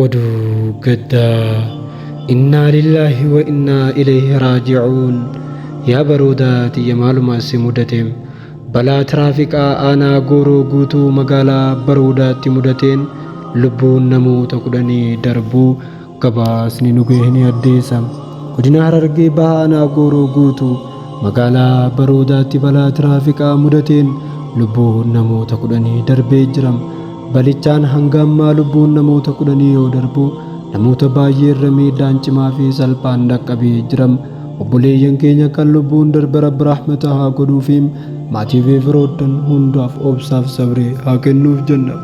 oduu gaddaa innaa lillaahi wa innaa ilayhi raaji'uun. Yaa baroodaati maalummaa si mudateem balaa tiraafikaa aanaa gooroo guutuu magaalaa baroodaatti mudateen lubbuun namoota 10 darbuu gabaasni nu ga'e ni addeessa. Godina Harargee bahaa aanaa gooroo guutuu magaalaa baroodaatti balaa tiraafikaa mudateen lubbuun namoota 10 darbee jira. Balichaan hanga ammaa lubbuun namoota 10 yoo darbu namoota baay'ee irra miidhaan cimaa fi salphaan dhaqqabee jira. Obboleeyyan keenya kan lubbuun darbe Rabbi rahmata haa godhuufi maatii fi firoottan hundaaf obsaaf sabree haa kennuuf jenna.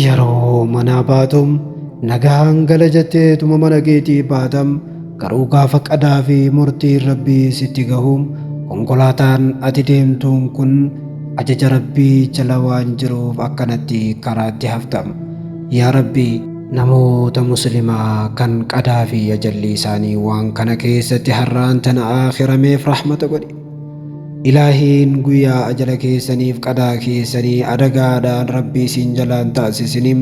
Yeroo manaa baatum nagaan gala jetteetuma mana keetii baatam garuu gaafa qadaa fi murtii Rabbii sitti gahuum konkolaataan ati deemtuun kun ajaja Rabbii jala waan jiruuf akkanatti karaatti haftam. Yaa Rabbi namoota muslimaa kan qadaa fi ajalli isaanii waan kana keessatti har'aan tana akhirameef rahmata godhi. Ilaahiin guyyaa ajala keessaniif qadaa keessanii adagaadhaan Rabbii siin jalaan taasisiniim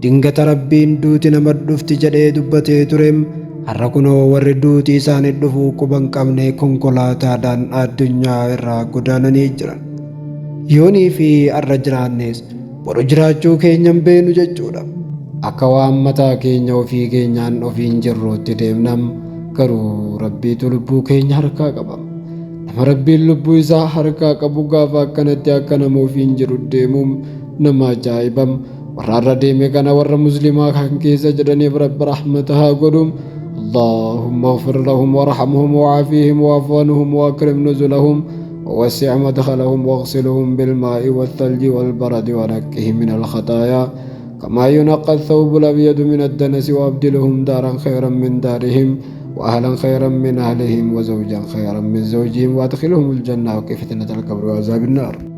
dingata Rabbiin duuti nama dhufti jedhee dubbatee tureem har'a kunoo warri duuti isaanii dhufuu quban qabne konkolaataadhaan addunyaa irraa godaananii jiran. Yoonii fi har'a jiraannes boru jiraachuu keenyan beenu jechuudha. Akka waan mataa keenya ofii keenyaan ofiin jirruutti deemnam garuu Rabbiitu lubbuu keenya harkaa qaba. Nama Rabbiin lubbuu isaa harkaa qabu gaafa akkanatti akka nama ofiin jiru deemuun nama ajaa'ibam. Warra irra deeme kana warra muslimaa kan keessa jedhaniif Rabbi rahmata haa godhum. اللهم اغفر لهم وارحمهم وعافيهم واعف عنهم واكرم نزلهم ووسع مدخلهم واغسلهم بالماء والثلج والبرد ونقهم من الخطايا كما ينقى الثوب الأبيض من الدنس وأبدلهم دارا خيرا من دارهم وأهلا خيرا من أهلهم وزوجا خيرا من زوجهم وأدخلهم الجنة وقهم فتنة القبر وعذاب النار.